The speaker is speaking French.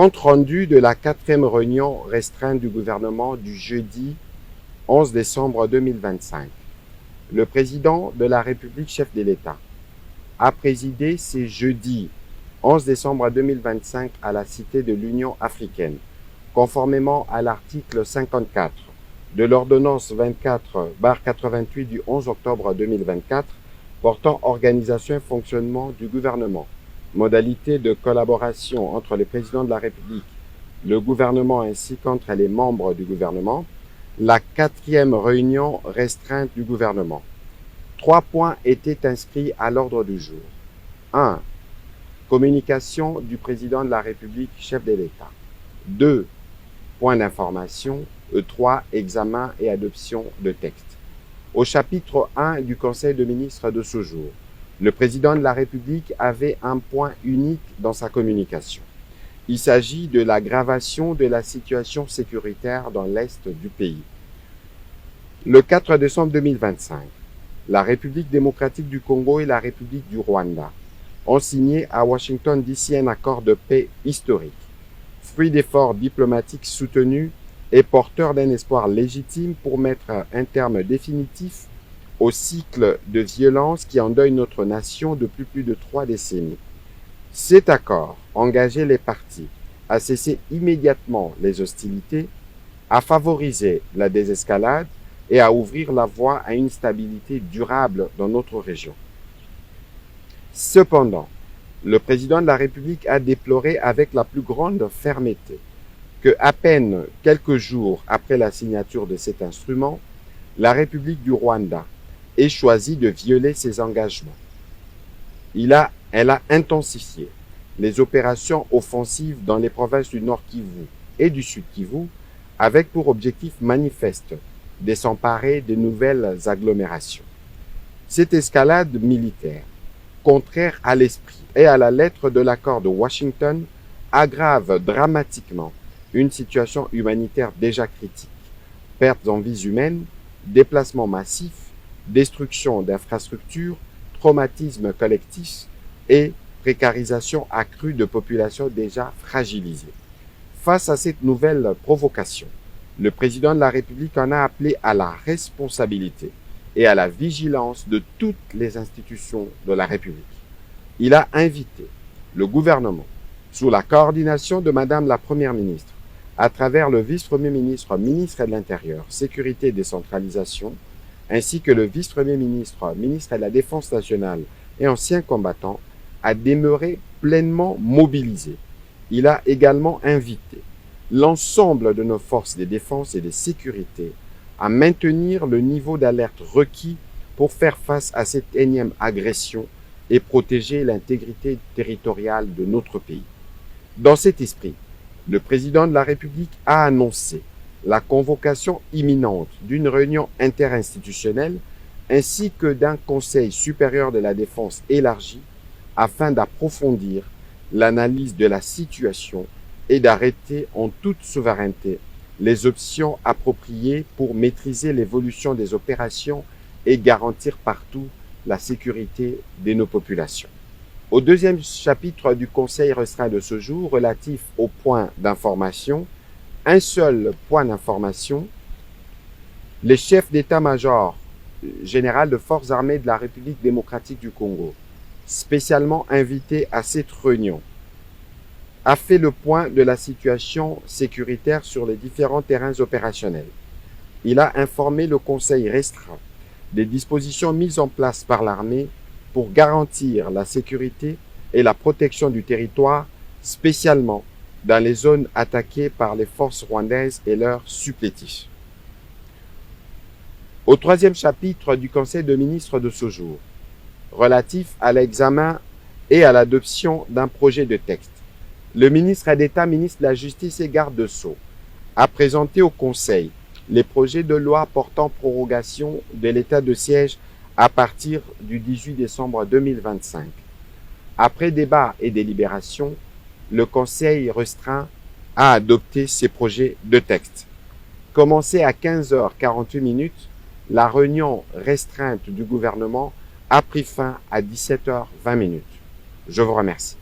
Compte rendu de la 4e réunion restreinte du gouvernement du jeudi 11 décembre 2025. Le président de la République, chef de l'État, a présidé ce jeudi 11 décembre 2025 à la Cité de l'Union africaine, conformément à l'article 54 de l'ordonnance 24/88 du 11 octobre 2024 portant organisation et fonctionnement du gouvernement, modalités de collaboration entre le président de la République, le gouvernement ainsi qu'entre les membres du gouvernement, la 4e réunion restreinte du gouvernement. 3 points étaient inscrits à l'ordre du jour. 1. Communication du président de la République, chef de l'État. 2. Points d'information. 3. Examen et adoption de textes. Au chapitre 1 du Conseil de ministres de ce jour, le président de la République avait un point unique dans sa communication. Il s'agit de l'aggravation de la situation sécuritaire dans l'Est du pays. Le 4 décembre 2025, la République démocratique du Congo et la République du Rwanda ont signé à Washington DC un accord de paix historique, fruit d'efforts diplomatiques soutenus et porteur d'un espoir légitime pour mettre un terme définitif au cycle de violence qui endeuille notre nation depuis plus de 3 décennies. Cet accord engageait les parties à cesser immédiatement les hostilités, à favoriser la désescalade et à ouvrir la voie à une stabilité durable dans notre région. Cependant, le président de la République a déploré avec la plus grande fermeté que, à peine quelques jours après la signature de cet instrument, la République du Rwanda ait choisi de violer ses engagements. Elle a intensifié les opérations offensives dans les provinces du Nord Kivu et du Sud Kivu avec pour objectif manifeste de s'emparer de nouvelles agglomérations. Cette escalade militaire, contraire à l'esprit et à la lettre de l'accord de Washington, aggrave dramatiquement une situation humanitaire déjà critique. Pertes en vies humaines, déplacements massifs, destruction d'infrastructures, traumatisme collectif et précarisation accrue de populations déjà fragilisées. Face à cette nouvelle provocation, le président de la République en a appelé à la responsabilité et à la vigilance de toutes les institutions de la République. Il a invité le gouvernement, sous la coordination de Madame la Première ministre, à travers le vice-premier ministre, ministre de l'Intérieur, Sécurité et Décentralisation, ainsi que le vice-premier ministre, ministre de la Défense nationale et ancien combattant, à demeurer pleinement mobilisés. Il a également invité l'ensemble de nos forces de défense et de sécurité à maintenir le niveau d'alerte requis pour faire face à cette énième agression et protéger l'intégrité territoriale de notre pays. Dans cet esprit, le président de la République a annoncé la convocation imminente d'une réunion interinstitutionnelle ainsi que d'un Conseil supérieur de la défense élargi afin d'approfondir l'analyse de la situation et d'arrêter en toute souveraineté les options appropriées pour maîtriser l'évolution des opérations et garantir partout la sécurité de nos populations. Au 2e chapitre du Conseil restreint de ce jour, relatif aux points d'information, un seul point d'information, les chefs d'état-major général de forces armées de la République démocratique du Congo, spécialement invité à cette réunion, a fait le point de la situation sécuritaire sur les différents terrains opérationnels. Il a informé le Conseil restreint des dispositions mises en place par l'armée pour garantir la sécurité et la protection du territoire, spécialement dans les zones attaquées par les forces rwandaises et leurs supplétifs. Au 3e chapitre du Conseil de ministres de ce jour, relatif à l'examen et à l'adoption d'un projet de texte, le ministre d'État, ministre de la Justice et garde de Sceaux a présenté au Conseil les projets de loi portant prorogation de l'état de siège à partir du 18 décembre 2025. Après débat et délibération, le Conseil restreint a adopté ces projets de texte. Commencé à 15h48, la réunion restreinte du gouvernement a pris fin à 17h20. Je vous remercie.